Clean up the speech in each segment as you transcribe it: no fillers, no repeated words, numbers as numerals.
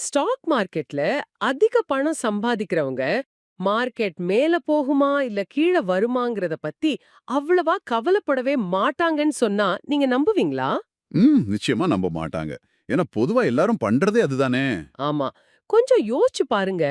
Stock மார்க்கெட்ல அதிக பணம் சம்பாதிக்கிறவங்க மார்க்கெட் மேல போகுமா இல்ல கீழ வருமாங்கிறத பத்தி அவ்வளவா கவலைப்படவே மாட்டாங்கன்னு சொன்னா நீங்க நம்புவீங்களா? நிச்சயமா நம்ப மாட்டாங்க. ஏன்னா பொதுவா எல்லாரும் பண்றதே அதுதானே! ஆமா. கொஞ்சம் யோசிச்சு பாருங்க.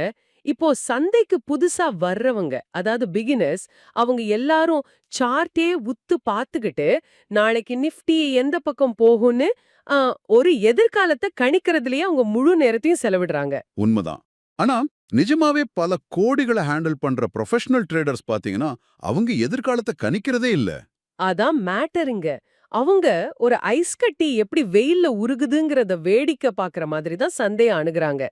இப்போ சந்தைக்கு புதுசா வர்றவங்க, அதாவது பிகினர்ஸ், அவங்க எல்லாரும் சார்ட்டே உத்து பார்த்துக்கிட்டு, நாளைக்கு நிஃப்டி எந்த பக்கம் போகும்னு அ ஒரு எதிர்காலத்த கணிக்கிறதுலயே அவங்க முழு நேரத்தையும் செலவிடுறாங்க. உண்மதான். ஆனா, நிஜமாவே பல கோடிகள ஹேண்டில் பண்ற ப்ரொஃபஷனல் ட்ரேடர்ஸ் பாத்தீங்கன்னா, அவங்க எதிர்காலத்த கணிக்கிறதே இல்ல. அதான் மேட்டருங்க. அவங்க ஒரு ஐஸ் கட்டி எப்படி வெயில்ல உருகுதுங்கிறத வேடிக்கை பார்க்குற மாதிரி தான் சந்தைய அணுகுறாங்க.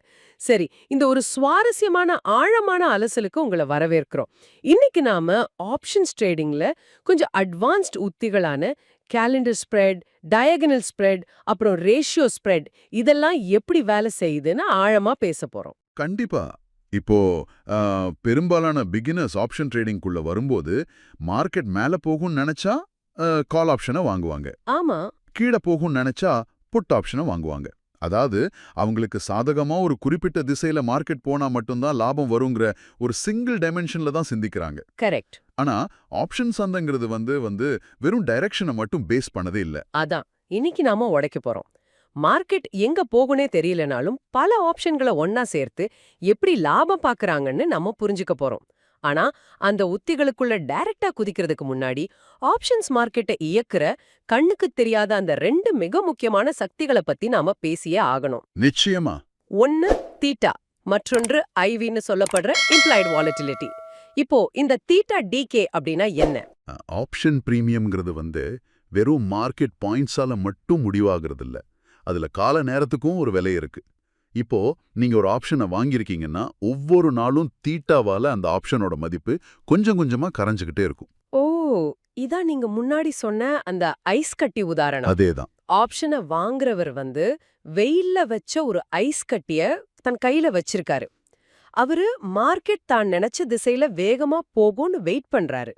சரி, இந்த ஒரு சுவாரஸ்யமான ஆழமான அலசலுக்கு உங்கள வரவேற்கிறோம். இன்னைக்கு நாம ஆப்ஷன்ஸ் ட்ரேடிங்ல கொஞ்சம் அட்வான்ஸ்ட் உத்திகளான கேலண்டர் ஸ்ப்ரெட், டயகனல் ஸ்ப்ரெட், அப்புறம் ரேஷியோ ஸ்ப்ரெட் இதெல்லாம் எப்படி வேலை செய்யுதுன்னு ஆழமா பேசப் போறோம். கண்டிப்பா. இப்போ அ பெரும்பாலான பிகினர்ஸ் ஆப்ஷன் ட்ரேடிங்குள்ள வரும்போது, மார்க்கெட் மேல போகும்னு நெனச்சா கால் ஆப்ஷன வாங்குவாங்க. ஆமா. கீழ போகும்னு நெனச்சா புட் ஆப்ஷன வாங்குவாங்க. அதாவது, அவங்களுக்கு சாதகமா ஒரு குறிப்பிட்ட திசையில மார்க்கெட் போனா மட்டும் தான் லாபம் வருங்கிற ஒரு சிங்கிள் டைமென்ஷன்ல தான் சிந்திக்கிறாங்க. கரெக்ட். ஆனா, ஆப்ஷன் சந்தைங்கிறது வந்து வந்து வெறும் டைரக்ஷன மட்டும் பேஸ் பண்ணதே இல்ல. அதான். இன்னைக்கு நாம உடைக்க போறோம். மார்க்கெட் எங்க போகுனே தெரியலனாலும் பல ஆப்ஷன்கள ஒன்னா சேர்த்து எப்படி லாபம் பார்க்கறாங்கன்னு நம்ம புரிஞ்சுக்க போறோம். ஆனா அந்த உத்திகளுக்குள்ள டைரக்டா குதிக்கிறதுக்கு முன்னாடி ஆப்ஷன்ஸ் மார்க்கெட்டை இயக்குற கண்ணுக்கு தெரியாத அந்த ரெண்டு மிக முக்கியமான சக்திகளை பத்தி நாம பேசியே ஆகணும். நிச்சயமா. ஒன்னு தீட்டா, மற்றொன்று ஐவின்னு சொல்லப்படுற இம்ப்ளாய்டு வாலட்டிலிட்டி. இப்போ இந்த தீட்டா டிகே அப்படின்னா என்ன? ஆப்ஷன் பிரீமியம்ங்கிறது வந்து வெறும் மார்க்கெட் பாயிண்ட்ஸால மட்டும் முடிவாகிறது இல்ல. அதுல கால நேரத்துக்கும் ஒரு விலை இருக்கு. இப்போ நீங்க ஒரு ஆப்ஷனை வாங்கியிருக்கீங்கன்னா, ஒவ்வொரு நாளும் தீட்டாவால அந்த ஆப்ஷனோட மதிப்பு கொஞ்சம் கொஞ்சமா கரைஞ்சுகிட்டே இருக்கும். ஓ, இதான் நீங்க முன்னாடி சொன்ன அந்த ஐஸ் கட்டி உதாரணம். அதேதான். ஆப்ஷன வாங்குறவர் வெயில்ல வச்ச ஒரு ஐஸ் கட்டிய தன் கையில வச்சிருக்காரு. அவரு மார்க்கெட் தான் நினைச்ச திசையில வேகமா போகும்னு வெயிட் பண்றாரு.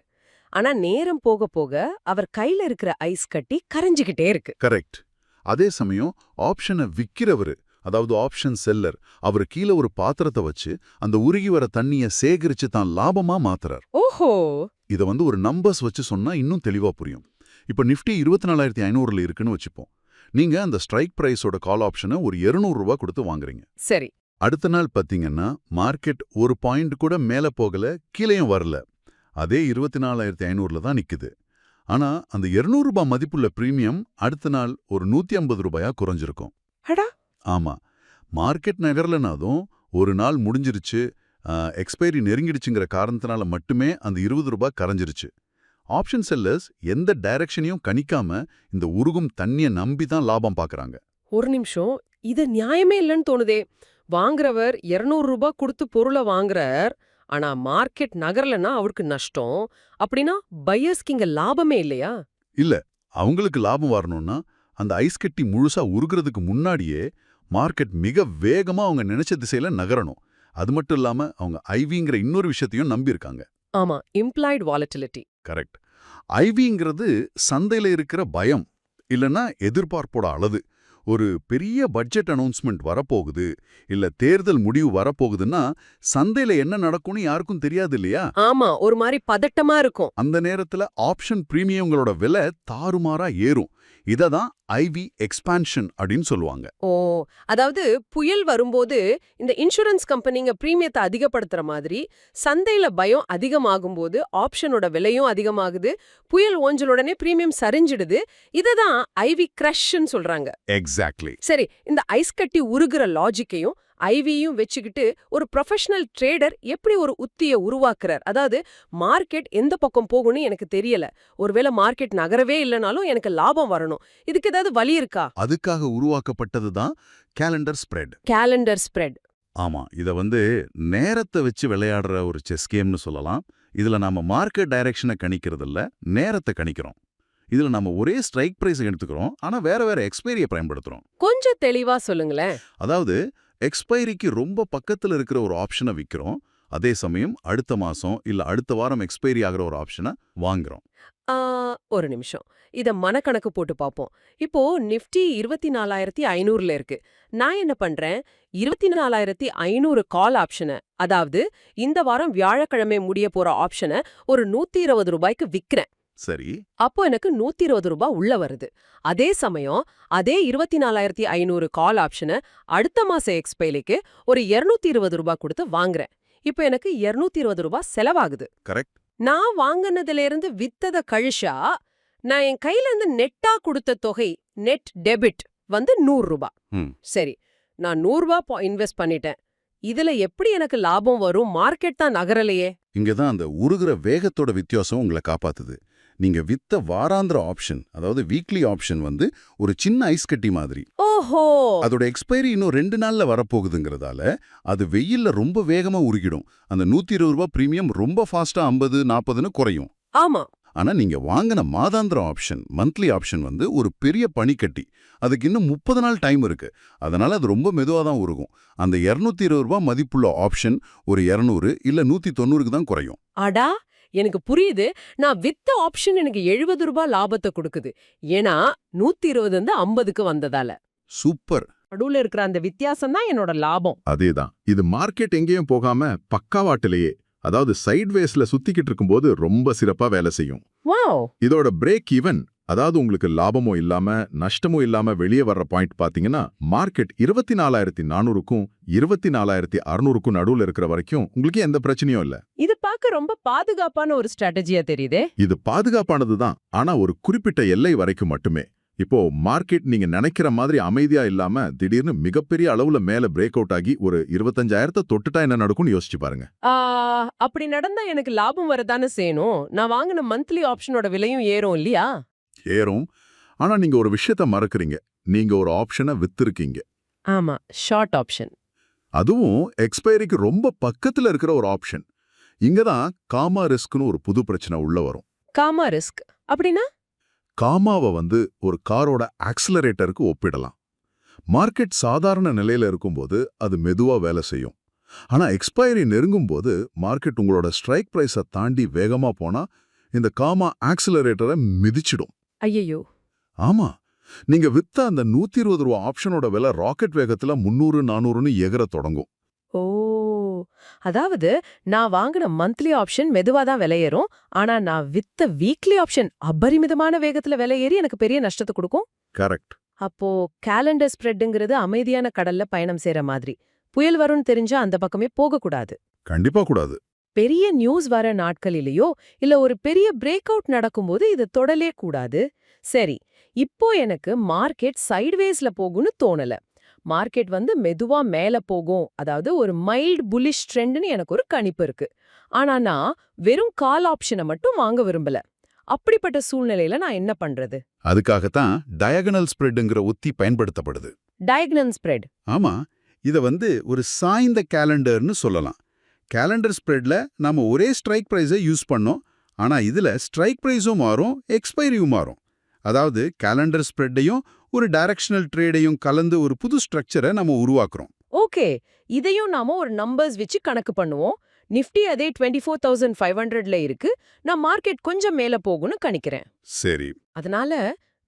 ஆனா நேரம் போக போக அவர் கையில இருக்கிற ஐஸ் கட்டி கரைஞ்சுகிட்டே இருக்கு. கரெக்ட். அதே சமயம் ஆப்ஷனை விக்கிறவரு, அதாவது ஆப்ஷன் செல்லர், அவரு கீழ ஒரு பாத்திரத்தை வச்சு அந்த உருகி வர தண்ணிய சேகரிச்சு தான் லாபமா மாத்துறார். ஓஹோ. இத வந்து ஒரு நம்பர்ஸ் வச்சு சொன்னா இன்னும் தெளிவா புரியும். இப்ப நிஃப்டி 24,500ல இருக்குன்னு வச்சுப்போம். நீங்க அந்த ஸ்ட்ரைக் பிரைஸோட கால் ஆப்ஷனை ஒரு ரூ. 200 கொடுத்து வாங்குறீங்க. சரி. அடுத்த நாள் பாத்தீங்கன்னா மார்க்கெட் ஒரு பாயிண்ட் கூட மேல போகல, கீழேயும் வரல. அதே 24,500ல தான் நிக்குது. ஆனா அந்த ரூ. 200 மதிப்புள்ள பிரீமியம் அடுத்த நாள் ஒரு ரூ. 150 குறைஞ்சிருக்கும். அடா. ஆமா. மார்க்கெட் நகரலனாலும் ஒரு நாள் முடிஞ்சிருச்சு, எக்ஸ்பைரி நெருங்கிடுச்சுங்கிற காரணத்தினால மட்டுமே அந்த ரூ. 20 கரைஞ்சிருச்சு. ஆப்ஷன் செல்லர்ஸ் எந்த டைரக்ஷனையும் கணிக்காம இந்த உருகும் தண்ணிய நம்பி தான் லாபம் பார்க்கறாங்க. ஒரு நிமிஷம். இது நியாயமே இல்லைன்னு தோணுதே. வாங்குறவர் ரூ. 200 கொடுத்து பொருளை வாங்குறார். ஆனா மார்க்கெட் நகரலன்னா அவருக்கு நஷ்டம். அப்படின்னா பையர்ஸ்க்கு இங்க லாபமே இல்லையா? இல்ல, அவங்களுக்கு லாபம் வரணும்னா அந்த ஐஸ் கட்டி முழுசா உருகுறதுக்கு முன்னாடியே மார்க்கெட் மிக வேகமா அவங்க நினைச்ச திசையில நகரணும். அது மட்டும் இல்லாம அவங்க ஐவிங்கிற இன்னொரு விஷயத்தையும் நம்பியிருக்காங்க. ஆமா, இம்ப்ளாய்டு வாலட்டிலிட்டி. கரெக்ட். ஐவிங்கிறது சந்தையில இருக்கிற பயம், இல்லனா எதிர்பார்ப்போட அளவு. ஒரு பெரிய பட்ஜெட் அனௌன்ஸ்மெண்ட் வரப்போகுது, இல்ல தேர்தல் முடிவு வரப்போகுதுன்னா சந்தையில என்ன நடக்கும்னு யாருக்கும் தெரியாது இல்லையா? ஆமா, ஒரு மாதிரி பதட்டமா இருக்கும். அந்த நேரத்துல ஆப்ஷன் பிரீமியங்களோட விலை தாறுமாறா ஏறும். இததான் ஐவி எக்ஸ்பான்ஷன் அப்படின்னு சொல்லுவாங்க. ஓ, அதாவது புயல் வரும்போது இந்த இன்சூரன்ஸ் கம்பெனிங்க பிரீமியத்தை அதிகப்படுத்துற மாதிரி சந்தையில பயம் அதிகமாகும்போது ஆப்ஷனோட விலையும் அதிகமாகுது. புயல் ஓஞ்சலுடனே பிரீமியம் சரிஞ்சிடுது. இததான் ஐவி கிரஷ்ன்னு சொல்றாங்க. எக்ஸாக்ட்லி. சரி, இந்த ஐஸ் கட்டி உருகுற லாஜிக்கையும் ஐவியும் வச்சுக்கிட்டு ஒரு ப்ரொஃபஷனல் ட்ரேடர் எப்படி ஒரு உத்திய உருவாக்குறார்? அதாவது மார்க்கெட் எந்த பக்கம் போகும்னு எனக்கு தெரியல. ஒருவேளை மார்க்கெட் நகரவே இல்லைனாலும் எனக்கு லாபம் வரணும். இதுக்கு ஏதாவது வழி இருக்கா? அதுக்காக உருவாக்கப்பட்டது தான் கேலண்டர் ஸ்ப்ரெட். Calendar spread. ஆமா, இத வந்து நேரத்தை வச்சு விளையாடுற ஒரு செஸ் கேம்னு சொல்லலாம். இதுல நாம மார்க்கெட் டைரக்ஷனை கணிக்கிறது இல்ல, நேரத்தை கணிக்கிறோம். இதுல நம்ம ஒரே ஸ்ட்ரைக் பிரைஸ் எடுத்துக்கிறோம், ஆனா வேற வேற எக்ஸ்பைரியை பயன்படுத்துறோம். கொஞ்சம் தெளிவா சொல்லுங்களேன். அதாவது எக்ஸ்பைரிக்கு ரொம்ப பக்கத்துல இருக்கிற ஒரு ஆப்ஷனை விற்கிறோம். அதே சமயம் அடுத்த மாசம் இல்ல அடுத்த வாரம் எக்ஸ்பைரி ஆகிற ஒரு ஆப்ஷனை வாங்குறோம். ஆ, ஒரு நிமிஷம். இத மனக்கணக்கு போட்டு பார்ப்போம். இப்போ நிஃப்டி 24,500ல இருக்கு. நான் என்ன பண்றேன், 24,500 கால் ஆப்ஷன, அதாவது இந்த வாரம் வியாழக்கிழமை முடிய போற ஆப்ஷன ஒரு ₹120க்கு விக்கிறேன். சரி. அப்போ எனக்கு ₹120 உள்ள வருது. அதே சமயம் அதே 24,500 கால் ஆப்ஷன அடுத்த மாச எக்ஸ்பைரிக்கு ஒரு ₹220 கொடுத்து வாங்குறேன். இப்போ எனக்கு ₹220 செலவாகுது. கரெக்ட். நான் வாங்குனதுல இருந்து வித்தத கழிச்சா நான் என் கையில இருந்து நெட்டா கொடுத்த தொகை, நெட் டெபிட் வந்து ₹100. ம். சரி, நான் ₹100 இன்வெஸ்ட் பண்ணிட்டேன். இதுல எப்படி எனக்கு லாபம் வரும்? மார்க்கெட் தான் நகரலையே. இங்க தான் அந்த உருகுற வேகத்தோட வித்தியாசம் உங்களை காப்பாத்துது. நீங்க வித்த வாராந்திர ஆப்ஷன், அதாவது வீக்லி ஆப்ஷன் வந்து ஒரு சின்ன ஐஸ் கட்டி மாதிரி. ஓஹோ, அதோட எக்ஸ்பைரி இன்னும் 2 நாள்ல வரப்போகுதுங்கிறதால அது வெயில்ல ரொம்ப வேகமா உருகிடும். அந்த ₹120 பிரீமியம் ரொம்ப ஃபாஸ்டா 50, 40ன்னு குறையும். ஆமா. ஆனா நீங்க வாங்கின மாதாந்திர ஆப்ஷன், மந்த்லி ஆப்ஷன் வந்து ஒரு பெரிய பனிக்கட்டி. அதுக்கு இன்னும் 30 நாள் டைம் இருக்கு. அதனால அது ரொம்ப மெதுவா தான் உருகும். அந்த ₹220 மதிப்புள்ள ஆப்ஷன் ஒரு 200 இல்ல 190க்கு தான் குறையும். அடா, எனக்கு புரியுது. நான் வித்த ஆப்ஷன் எனக்கு ₹70 லாபத்தை கொடுக்குது. ஏன்னா 120 இருந்து 50க்கு வந்ததால. சூப்பர். நடுவுல இருக்கிற அந்த வித்தியாசம் தான் என்னோட லாபம். அதேதான். இது மார்க்கெட் எங்கேயும் போகாம பக்காவாட்டிலேயே, அதாவது சைட்வேஸ்ல சுத்திக்கிட்டு இருக்கும்போது ரொம்ப சிறப்பா வேலை செய்யும். வாவ். இதோட பிரேக் ஈவன், அதாவது உங்களுக்கு லாபமும் இல்லாம நஷ்டமும் இல்லாம வெளியே வர்ற பாயிண்ட் பாத்தீங்கன்னா, மார்க்கெட் 24,400க்கும் 24,600க்கும் நடுவுல இருக்கிற வரைக்கும் உங்களுக்கு எந்த பிரச்சனையும் இல்ல. இது பார்க்க ரொம்ப பாதுகாப்பான ஒரு ஸ்ட்ராட்டஜியா தெரியுதே. இது பாதுகாப்பானது தான், ஆனா ஒரு குறிப்பிட்ட எல்லை வரைக்கும் மட்டுமே. இப்போ மார்க்கெட் நீங்க நினைக்கிற மாதிரி அமைதியா இல்லாம திடீர்னு மிகப்பெரிய அளவுல மேல பிரேக் அவுட் ஆகி ஒரு 25,000 தொட்டுட்டா என்ன நடக்கும்னு யோசிச்சு பாருங்க. ஆ, அப்படி நடந்தா எனக்கு லாபம் வரதானே செய்யணும். நான் வாங்கின மந்த்லி ஆப்ஷனோட விலையும் ஏறும் இல்லையா? ஏறும். ஆனா நீங்க ஒரு விஷயத்த மறக்கறீங்க. நீங்க ஒரு ஆப்ஷனை வித்திருக்கீங்க. ஆமா, ஷார்ட் ஆப்ஷன். அதுவும் எக்ஸ்பைரிக்கு ரொம்ப பக்கத்துல இருக்கிற ஒரு ஆப்ஷன். இங்கதான் காமா ரிஸ்க்னு ஒரு புது பிரச்சனை உள்ள வரும். காமா ரிஸ்க் அப்படின்னா? காமாவை வந்து ஒரு காரோட ஆக்சிலரேட்டருக்கு ஒப்பிடலாம். மார்க்கெட் சாதாரண நிலையில இருக்கும்போது அது மெதுவா வேலை செய்யும். ஆனா எக்ஸ்பைரி நெருங்கும் போது மார்க்கெட் உங்களோட ஸ்ட்ரைக் பிரைஸை தாண்டி வேகமா போனா இந்த காமா ஆக்சிலரேட்டரை மிதிச்சிடும். ஐயையோ. ஆமா, நீங்க வித்த அந்த ₹120 ஆப்ஷனோட விலை ராக்கெட் வேகத்துல 300, 400ன்னு எகற தொடங்கும். ஓ, அதாவது நான் வாங்கின மந்த்லி ஆப்ஷன் மெதுவா தான் விலையேறும். ஆனா நான் வித்த வீக்லி ஆப்ஷன் அபரிமிதமான வேகத்துல விலையேறி எனக்கு பெரிய நஷ்டத்தை கொடுக்கும். கரெக்ட். அப்போ கேலண்டர் ஸ்ப்ரெட்ங்கிறது அமைதியான கடல்ல பயணம் செய்யற மாதிரி. புயல் வரும்னு தெரிஞ்சா அந்த பக்கமே போகக்கூடாது. கண்டிப்பா கூடாது. பெரிய நியூஸ் வர நாட்களிலேயோ இல்ல ஒரு பெரிய பிரேக் அவுட் நடக்கும்போது இது தொடலே கூடாது. சரி, இப்போ எனக்கு மார்க்கெட் சைட்வேஸ்ல போகும்னு தோணல. மார்க்கெட் வந்து மெதுவா மேல போகும், அதாவது ஒரு மைல்ட் புல்லிஷ் ட்ரெண்ட்னு எனக்கு ஒரு கணிப்பு இருக்கு. ஆனா நான் வெறும் கால் ஆப்ஷனை மட்டும் வாங்க விரும்பல. அப்படிப்பட்ட சூழ்நிலையில நான் என்ன பண்றது? அதுக்காகத்தான் டயகனல் ஸ்ப்ரெட்ங்கிற உத்தி பயன்படுத்தப்படுது. Diagonal spread. ஆமா, இத வந்து ஒரு சாய்ந்த கேலண்டர்னு சொல்லலாம். கேலண்டர் ஸ்ப்ரெட்ல நாம ஒரே ஸ்ட்ரைக் பிரைஸை யூஸ் பண்ணோம். ஆனா இதுல ஸ்ட்ரைக் பிரைஸும் மாறும், எக்ஸ்பைரியும் மாறும். அதாவது கேலண்டர் ஸ்ப்ரெட்டையும் ஒரு டைரக்ஷனல் ட்ரேடையும் கலந்து ஒரு புது ஸ்ட்ரக்சரை நம்ம உருவாக்குறோம். ஓகே, இதையும் நாம ஒரு நம்பர்ஸ் வச்சு கணக்கு பண்ணுவோம். நிஃப்டி அதே 24,500ல இருக்கு. நான் மார்க்கெட் கொஞ்சம் மேல போகும்னு கணிக்கிறேன். சரி. அதனால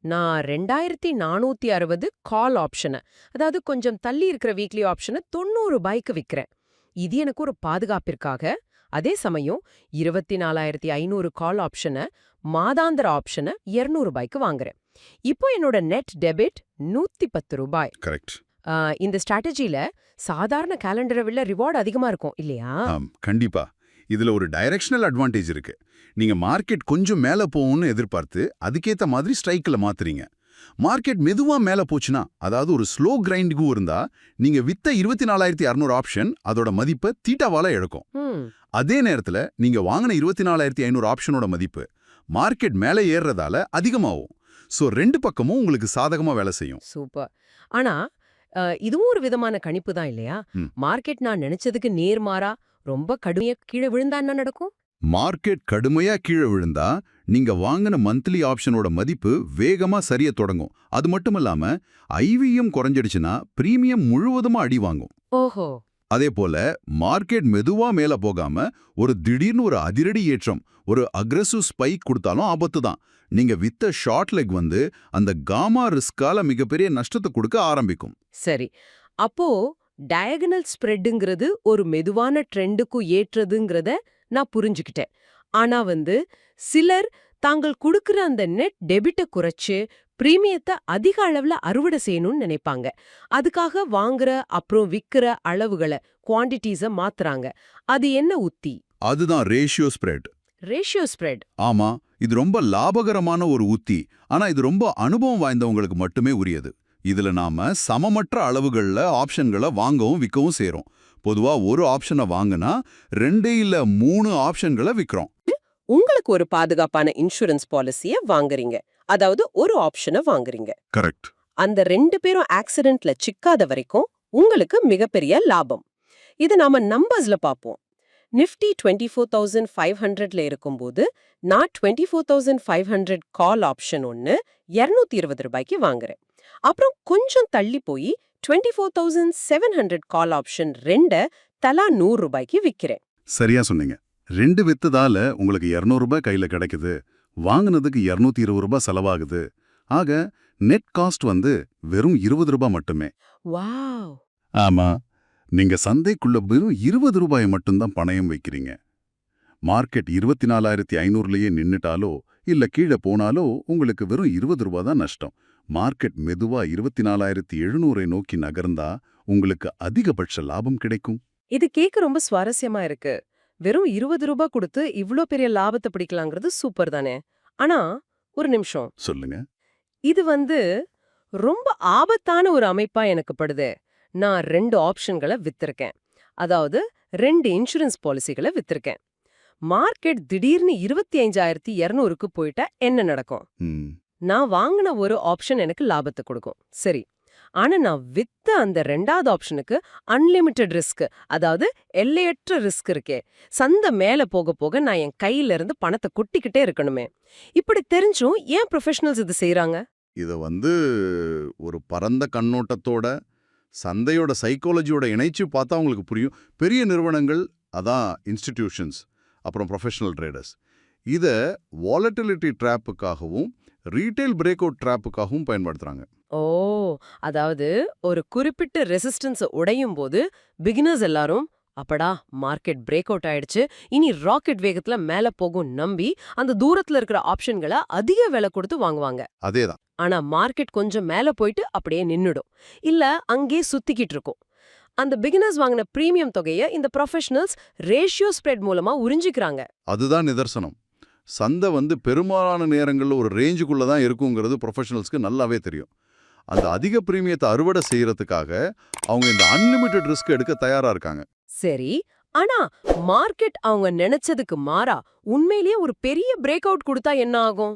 நான் 2,460 கால் ஆப்ஷனை, அதாவது கொஞ்சம் தள்ளி இருக்கிற வீக்லி ஆப்ஷனை ₹90க்கு விக்கிறேன். இது எனக்கு ஒரு பாதுகாப்பிற்காக. அதே சமயம் 24,500 கால் ஆப்ஷனை, மாதாந்திர ஆப்ஷனை ₹200க்கு வாங்குறேன். இப்போ என்னோட நெட் டெபிட் ₹110. கரெக்ட். இந்த ஸ்ட்ராட்டஜில சாதாரண கேலண்டரை விட ரிவார்டு அதிகமா இருக்கும் இல்லையா? கண்டிப்பா. இதுல ஒரு டைரக்ஷனல் அட்வான்டேஜ் இருக்கு. நீங்க மார்க்கெட் கொஞ்சம் மேல போகும்னு எதிர்பார்த்து அதுக்கேத்த மாதிரி ஸ்ட்ரைக்ல மாத்துறீங்க. மார்க்கெட் மெதுவா மேல போச்சுன்னா, அதாவது ஒரு ஸ்லோ கிரைண்டிங்கும் இருந்தா, நீங்க வித்த 24,600 ஆப்ஷன் அதோட மதிப்பை தீட்டாவால இழக்கும். அதே நேரத்துல நீங்க வாங்கின 24,500 ஆப்ஷனோட மதிப்பு மார்க்கெட் மேல ஏறுறதால அதிகமாகும். சோ ரெண்டு பக்கமும் உங்களுக்கு சாதகமா வேலை செய்யும். சூப்பர். ஆனா இதுவும் ஒரு விதமான கணிப்பு தான் இல்லையா? மார்க்கெட் நான் நினைச்சதுக்கு நேர்மாறா ரொம்ப கடுமையா கீழே விழுந்தா என்ன நடக்கும்? மார்க்கெட் கடுமையா கீழே விழுந்தா நீங்க வாங்கின மந்த்லி ஆப்ஷனோட மதிப்பு வேகமா சரிய தொடங்கும். அது மட்டும் இல்லாம ஐவியும் குறைஞ்சிடுச்சுன்னா பிரீமியம் முழுவதுமா அடி வாங்கும். ஓஹோ. அதே போல மார்க்கெட் மெதுவா மேல போகாம ஒரு திடீர்னு ஒரு அதிரடி ஏற்றம், ஒரு அக்ரெசிவ் ஸ்பைக் கொடுத்தாலும் ஆபத்து தான். நீங்க வித்த ஷார்ட் லெக் வந்து அந்த காமா ரிஸ்கால மிகப்பெரிய நஷ்டத்தை கொடுக்க ஆரம்பிக்கும். சரி. அப்போ டயகனல் ஸ்ப்ரெட்டுங்கிறது ஒரு மெதுவான ட்ரெண்டுக்கு ஏற்றதுங்கிறத நான் புரிஞ்சுக்கிட்டேன். ஆனா சிலர் தாங்கள் குடுக்கிற அந்த நெட் டெபிட்ட குறைச்சு பிரீமியத்தை அதிக அளவுல அறுவடை செய்யணும்னு நினைப்பாங்க. அதுக்காக வாங்குற அப்புறம் விக்கிற அளவுகளை குவாண்டிட்டிஸ மாத்துறாங்க. அது என்ன உத்தி? அதுதான் ரேஷியோ ஸ்ப்ரெட். Ratio spread. ஆமா, இது ரொம்ப லாபகரமான ஒரு உத்தி. ஆனா இது ரொம்ப அனுபவம் வாய்ந்தவங்களுக்கு மட்டுமே உரியது. இதுல நாம சமமற்ற அளவுகள்ல ஆப்ஷன்களை வாங்கவும் விற்கவும் செய்றோம். பொதுவா ஒரு ஆப்ஷனை வாங்கினா 2 இல்ல 3 ஆப்ஷன்களை விற்கிறோம். உங்களுக்கு ஒரு பாதுகாப்பான இன்சூரன்ஸ் பாலிசிய வாங்குறீங்க. அதாவது ஒரு ஆப்ஷனை வாங்குறீங்க. கரெக்ட். அந்த 2 பேரும் ஆக்சிடென்ட்ல சிக்காத வரைக்கும் உங்களுக்கு மிகப்பெரிய லாபம். இது நாம நம்பர்ஸ்ல பாப்போம். நிஃப்டி 24,500ல இருக்கும்போது நான் 24,500 கால் ஆப்ஷன் ஒன்னு 220 ரூபாய்க்கு வாங்குறேன். அப்புறம் கொஞ்சம் தள்ளி போய் 24,700 கால் ஆப்ஷன் 2 தலா 100 ரூபாய்க்கு விக்கிறேன். சரியா சொன்னீங்க. 2 வித்ததால உங்களுக்கு 200 ரூபாய் கையில கிடைக்குது. வாங்குனதுக்கு 220 ரூபாய் செலவாகுது. ஆக நெட் காஸ்ட் வெறும் 20 ரூபாய் மட்டுமே. வாவ். ஆமா, நீங்க சந்தைக்குள்ள வெறும் 20 ரூபாயை மட்டும்தான் பணயம் வைக்கிறீங்க. மார்க்கெட் 24,500லயே நின்னுட்டாலோ இல்ல கீழே போனாலோ உங்களுக்கு வெறும் 20 ரூபாய் தான் நஷ்டம். மார்க்கெட் மெதுவா 24,700 நோக்கி நகர்ந்தா உங்களுக்கு அதிகபட்ச லாபம் கிடைக்கும். இது கேட்க ரொம்ப சுவாரஸ்யமா இருக்கு. வெறும் 20 ரூபாய் கொடுத்து இவ்ளோ பெரிய லாபத்தை பிடிக்கலாங்கிறது சூப்பர் தானே. ஆனா ஒரு நிமிஷம். சொல்லுங்க. இது ரொம்ப ஆபத்தான ஒரு அமைப்பா எனக்கு படுதே. நான் 2 ஆப்ஷன்களை வித்திருக்கேன். அதாவது 2 இன்சூரன்ஸ் பாலிசிகளை வித்திருக்கேன். மார்க்கெட் திடீர்னு 25,200க்கு போயிட்டா என்ன நடக்கும்? நான் வாங்கின ஒரு ஆப்ஷன் எனக்கு லாபத்தை கொடுக்கும். சரி. ஆனா நான் வித்த அந்த 2வது ஆப்ஷனுக்கு அன்லிமிட்டெட் ரிஸ்க், அதாவது எல்லையற்ற ரிஸ்க் இருக்கே. சந்தை மேல போக போக நான் என் கையில இருந்து பணத்தை கொட்டிக்கிட்டே இருக்கணுமே. இப்படி தெரிஞ்சும் ஏன் ப்ரொஃபஷனல்ஸ் இது செய்றாங்க? இத ஒரு பரந்த கண்ணோட்டத்தோட சந்தையோட சைக்காலஜியோட இணைச்சு பார்த்தா உங்களுக்கு புரியும். பெரிய நிறுவனங்கள், அதான் இன்ஸ்டிடியூஷன்ஸ், அப்புறம் ப்ரொஃபஷனல் ட்ரேடர்ஸ், இத வாலட்டிலிட்டி ட்ராப்புக்காகவும் ரீட்டைல் பிரேக் அவுட் ட்ராப்புக்காகவும் பயன்படுத்துறாங்க. ஓ, அதாவது ஒரு குறிப்பிட்ட ரெசிஸ்டன்ஸ் உடையும் போது பிகினர்ஸ் எல்லாரும் அப்படா மார்க்கெட் பிரேக் அவுட் ஆயிடுச்சு, இனி ராக்கெட் வேகத்துல மேல போகும் நம்பி அந்த தூரத்துல இருக்கிற ஆப்ஷன்களை அதிக விலை கொடுத்து வாங்குவாங்க. அதேதான். ஆனா மார்க்கெட் கொஞ்சம் மேல போயிட்டு அப்படியே நின்னுடும். இல்ல அங்கே சுத்திக்கிட்டு இருக்கும். அந்த பிகினர்ஸ் வாங்கின பிரீமியம் தொகையை இந்த ப்ரொஃபஷனல்ஸ் ரேஷியோ ஸ்ப்ரெட் மூலமா உறிஞ்சிக்கிறாங்க. அதுதான் நிதர்சனம். சந்தை பெரும்பாலான நேரங்கள்ல ஒரு ரேஞ்சுக்குள்ள தான் இருக்குங்கிறது ப்ரொஃபஷனல்ஸ்க்கு நல்லாவே தெரியும். அந்த அதிக பிரீமியத்தை அறுவடை செய்யறதுக்காக அவங்க இந்த அன்லிமிட்டெட் ரிஸ்க் எடுக்க தயாரா இருக்காங்க. சரி. ஆனா மார்க்கெட் அவங்க நினைச்சதுக்கு மாறா உண்மையிலேயே ஒரு பெரிய பிரேக் அவுட் கொடுத்தா என்ன ஆகும்?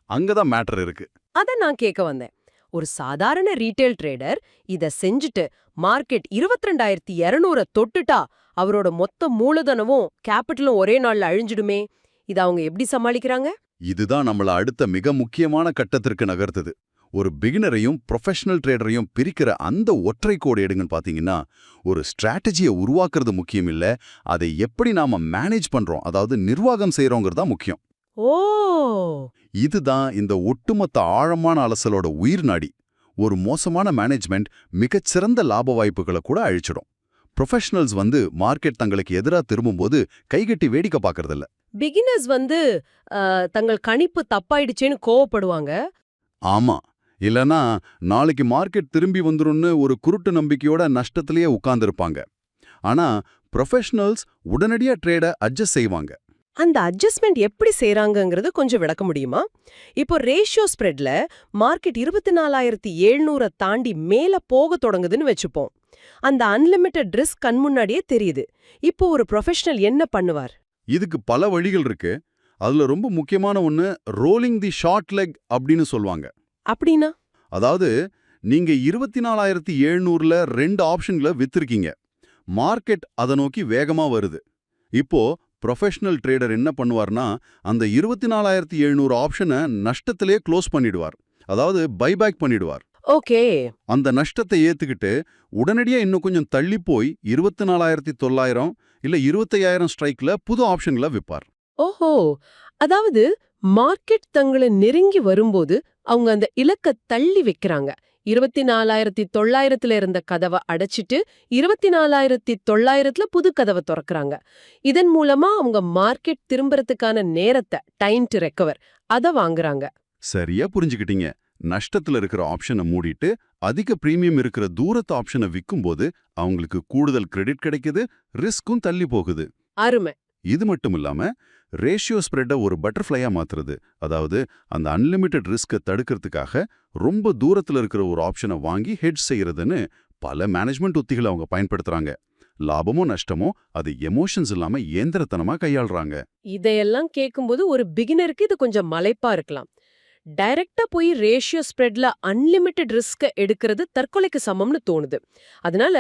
அங்கதான் மேட்டர் இருக்கு. அத நான் கேட்க வந்தேன். ஒரு சாதாரண ரீட்டைல் ட்ரேடர் இத செஞ்சுட்டு மார்க்கெட் 22,200 தொட்டுட்டா அவரோட மொத்த மூலதனமும் கேபிட்டலும் ஒரே நாள்ல அழிஞ்சிடுமே. இத அவங்க எப்படி சமாளிக்கிறாங்க? இதுதான் நம்மள அடுத்த மிக முக்கியமான கட்டத்திற்கு நகர்த்துது. ஒரு பிகினரையும் ப்ரொஃபஷனல் ட்ரேடரையும் பிரிக்கிற அந்த ஒற்றை கோடு எடுங்கன்னு பாத்தீங்கன்னா, ஒரு ஸ்ட்ராட்டஜியை உருவாக்குறது முக்கியம் இல்ல, அதை எப்படி நாம மேனேஜ் பண்றோம், அதாவது நிர்வாகம் செய்யறோங்கிறது தான் முக்கியம். ஓ, இதுதான் இந்த ஒட்டுமொத்த ஆழமான அலசலோட உயிர் நாடி. ஒரு மோசமான மேனேஜ்மெண்ட் மிகச்சிறந்த லாப வாய்ப்புகளை கூட அழிச்சிடும். ப்ரொஃபஷனல்ஸ் மார்க்கெட் தங்களுக்கு எதிராக திரும்பும்போது கைகட்டி வேடிக்கை பார்க்கறதில்ல. பிகினர்ஸ் தங்கள் கணிப்பு தப்பாயிடுச்சேன்னு கோவப்படுவாங்க. ஆமா, இல்லனா நாளைக்கு மார்க்கெட் திரும்பி வந்துரும்னு ஒரு குருட்டு நம்பிக்கையோட நஷ்டத்திலேயே உட்கார்ந்திருப்பாங்க. ஆனா ப்ரொஃபஷனல்ஸ் உடனடியா ட்ரேட அட்ஜஸ்ட் செய்வாங்க. அந்த அட்ஜஸ்ட்மெண்ட் எப்படி செய்றாங்கங்கிறது கொஞ்சம் விளக்க முடியுமா? இப்போ ரேஷியோ ஸ்ப்ரெட்ல மார்க்கெட் 24,700 தாண்டி மேல போக தொடங்குதுன்னு வெச்சுப்போம். அந்த அன்லிமிட்டெட் ரிஸ்க் கண் முன்னாடியே தெரியுது. இப்போ ஒரு ப்ரொஃபஷனல் என்ன பண்ணுவார்? இதுக்கு பல வழிகள் இருக்கு. அதுல ரொம்ப முக்கியமான ஒன்னு ரோலிங் தி ஷார்ட் லெக் அப்படின்னு சொல்லுவாங்க. அப்படின்னா? அதாவது நீங்க 24,700ல 2 ஆப்ஷன்களை வித்திருக்கீங்க. மார்க்கெட் அதை நோக்கி வேகமா வருது. இப்போ ப்ரொஃபஷனல் ட்ரேடர் என்ன பண்ணுவார்னா, அந்த 24,700 ஆப்ஷனை நஷ்டத்திலே க்ளோஸ் பண்ணிடுவார். அதாவது பைபேக் பண்ணிடுவார். ஓகே. அந்த நஷ்டத்தை ஏத்துக்கிட்டு உடனடியா இன்னும் கொஞ்சம் தள்ளி போய் 24,900 இல்ல 25,000 ஸ்ட்ரைக்ல புது ஆப்ஷன்களை விப்பார். ஓஹோ, அதாவது மார்க்கெட் தங்களை நெருங்கி வரும்போது அவங்க அந்த இலக்க தள்ளி வைக்கிறாங்க. 24,900ல இருந்த கதவை அடைச்சிட்டு 24,900ல புது கதவை திறக்கறாங்க. இதன் மூலமா அவங்க மார்க்கெட் திரும்பறதுக்கான நேரத்தை, டைம் டு ரெக்கவர், அத வாங்குறாங்க. சரியா புரிஞ்சுக்கிட்டீங்க. நஷ்டத்துல இருக்கிற ஆப்ஷனை மூடிட்டு அதிக பிரீமியம் இருக்கிற தூரத்து ஆப்ஷனை விக்கும்போது அவங்களுக்கு கூடுதல் கிரெடிட் கிடைக்குது, ரிஸ்க்கும் தள்ளி போகுது. அருமை. இது மட்டும் இல்லாம ரேஷியோ ஸ்ப்ரெட்டை ஒரு பட்டர்ஃப்ளையா மாத்துறது, அதாவது அந்த அன்லிமிட்டெட் ரிஸ்கை தடுக்கிறதுக்காக ரொம்ப தூரத்துல இருக்கிற ஒரு ஆப்ஷனை வாங்கி ஹெட்ஜ் செய்யறதுன்னு பல மேனேஜ்மெண்ட் உத்திகளை அவங்க பயன்படுத்துறாங்க. லாபமோ நஷ்டமோ அது எமோஷன்ஸ் இல்லாம இயந்திரத்தனமா கையாளுறாங்க. இதையெல்லாம் கேட்கும்போது ஒரு பிகினருக்கு இது கொஞ்சம் மலைப்பா இருக்கலாம். டைரக்டா போய் ரேஷியோ ஸ்ப்ரெட்ல அன்லிமிட்டெட் ரிஸ்க எடுக்கிறது தற்கொலைக்கு சமம்னு தோணுது. அதனால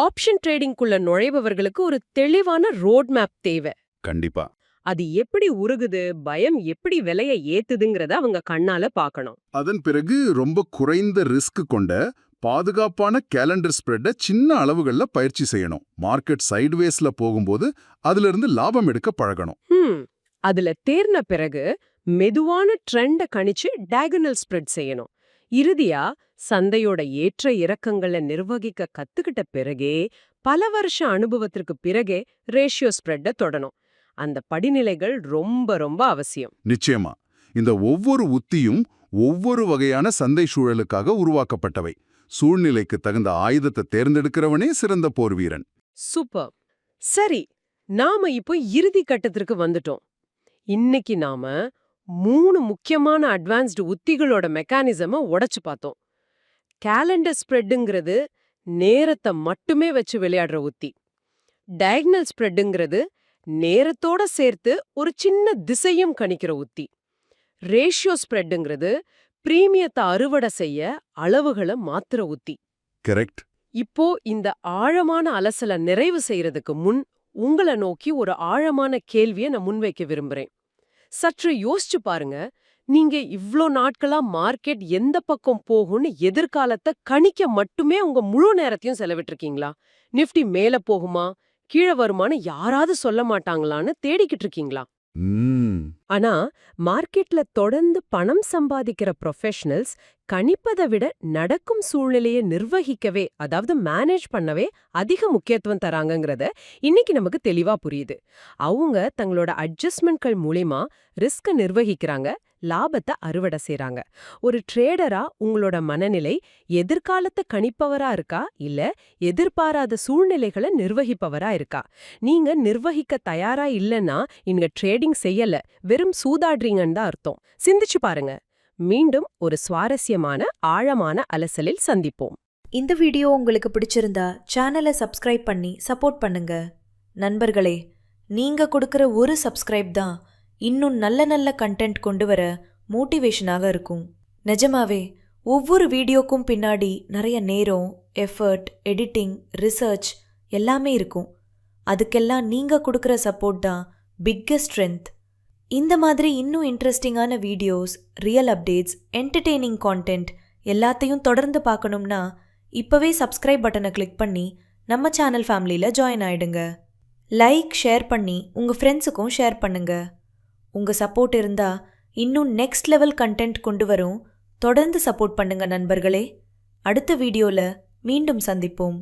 ஆப்ஷன் ட்ரேடிங்குள்ள நுழைபவர்களுக்கு ஒரு தெளிவான ரோட் மேப் தேவை. கண்டிப்பா. அது எப்படி உருகுது, பயம் எப்படி விலையை ஏத்துதுங்கிறத அவங்க கண்ணால பார்க்கணும். அதன் பிறகு ரொம்ப குறைந்த ரிஸ்க் கொண்ட பாதுகாப்பான கேலண்டர் ஸ்ப்ரெட்டை சின்ன அளவுகள்ல பயிற்சி செய்யணும். மார்க்கெட் சைட்வேஸ்ல போகும்போது அதுல இருந்து லாபம் எடுக்க பழகணும். அதுல தேர்ன பிறகு மெதுவான ட்ரெண்ட கணிச்சு டயகனல் ஸ்ப்ரெட் செய்யணும். இறுதியா சந்தையோட ஏற்ற இறக்கங்களை நிர்வகிக்க கத்துக்கிட்ட பிறகே, பல வருஷ அனுபவத்திற்கு பிறகே ரேஷியோ ஸ்ப்ரெட்டை தொடணும். அந்த படிநிலைகள் ரொம்ப ரொம்ப அவசியம். நிச்சயமா. இந்த ஒவ்வொரு உத்தியும் ஒவ்வொரு வகையான சந்தை சூழலுக்காக உருவாக்கப்பட்டவை. சூழ்நிலைக்கு தகுந்த ஆயுதத்தை தேர்ந்தெடுக்கிறவனே சிறந்த போர் வீரன். சூப்பர். சரி, நாம இப்போ இறுதி கட்டத்திற்கு வந்துட்டோம். இன்னைக்கு நாம 3 முக்கியமான அட்வான்ஸ்டு உத்திகளோட மெக்கானிசமை உடைச்சு பார்த்தோம். கேலண்டர் ஸ்ப்ரெட்டுங்கிறது நேரத்தை மட்டுமே வச்சு விளையாடுற உத்தி. டயகனல் ஸ்ப்ரெட்டுங்கிறது நேரத்தோட சேர்த்து ஒரு சின்ன திசையும் கணிக்கிற உத்தி. ரேஷியோ ஸ்ப்ரெட்டுங்கிறது பிரீமியத்தை அறுவடை செய்ய அளவுகளை மாத்துற உத்தி. கரெக்ட். இப்போ இந்த ஆழமான அலசலை நிறைவு செய்யறதுக்கு முன் உங்களை நோக்கி ஒரு ஆழமான கேள்வியை நான் முன்வைக்க விரும்புறேன். சற்று யோசிச்சு பாருங்க. நீங்க இவ்ளோ நாட்களா மார்க்கெட் எந்த பக்கம் போகும்னு எதிர்காலத்தை கணிக்க மட்டுமே உங்க முழு நேரத்தையும் செலவிட்டிருக்கீங்களா? நிஃப்டி மேல போகுமா, கீழே வருமானு யாராவது சொல்ல மாட்டாங்களான்னு தேடிக்கிட்டு இருக்கீங்களா? ஆனா மார்க்கெட்ல தொடர்ந்து பணம் சம்பாதிக்கிற ப்ரொஃபஷனல்ஸ் கணிப்பதை விட நடக்கும் சூழ்நிலையை நிர்வகிக்கவே, அதாவது மேனேஜ் பண்ணவே அதிக முக்கியத்துவம் தராங்கங்கிறத இன்னைக்கு நமக்கு தெளிவா புரியுது. அவங்க தங்களோட அட்ஜஸ்ட்மெண்ட்கள் மூலமா ரிஸ்க நிர்வகிக்கிறாங்க, லாபத்தை அறுவடை செய்றாங்க. ஒரு ட்ரேடரா உங்களோட மனநிலை எதிர்காலத்தை கணிப்பவரா இருக்கா, இல்ல எதிர்பாராத சூழ்நிலைகளை நிர்வகிப்பவரா இருக்கா? நீங்க நிர்வகிக்க தயாரா இல்லைன்னா இங்க ட்ரேடிங் செய்யல, வெறும் சூதாடுறீங்கன்னு தான் அர்த்தம். சிந்திச்சு பாருங்க. மீண்டும் ஒரு சுவாரஸ்யமான ஆழமான அலசலில் சந்திப்போம். இந்த வீடியோ உங்களுக்கு பிடிச்சிருந்தா சேனலை சப்ஸ்கிரைப் பண்ணி சப்போர்ட் பண்ணுங்க. நண்பர்களே, நீங்க கொடுக்கிற ஒரு சப்ஸ்கிரைப் தான் இன்னும் நல்ல நல்ல கண்டென்ட் கொண்டு வர மோட்டிவேஷனாக இருக்கும். நிஜமாவே ஒவ்வொரு வீடியோக்கும் பின்னாடி நிறைய நேரம், எஃபர்ட், எடிட்டிங், ரிசர்ச் எல்லாமே இருக்கும். அதுக்கெல்லாம் நீங்க கொடுக்கிற சப்போர்ட் தான் பிக்கெஸ்ட் ஸ்ட்ரென்த். இந்த மாதிரி இன்னும் இன்ட்ரெஸ்டிங்கான videos, real updates, entertaining content எல்லாத்தையும் தொடர்ந்து பார்க்கணும்னா இப்பவே சப்ஸ்கிரைப் பட்டனை கிளிக் பண்ணி நம்ம சேனல் ஃபேமிலியில் ஜாயின் ஆயிடுங்க. லைக், ஷேர் பண்ணி உங்க ஃப்ரெண்ட்ஸுக்கும் ஷேர் பண்ணுங்க. உங்க சப்போர்ட் இருந்தா இன்னும் நெக்ஸ்ட் லெவல் கண்டென்ட் கொண்டு வரும். தொடர்ந்து சப்போர்ட் பண்ணுங்க நண்பர்களே. அடுத்த வீடியோல மீண்டும் சந்திப்போம்.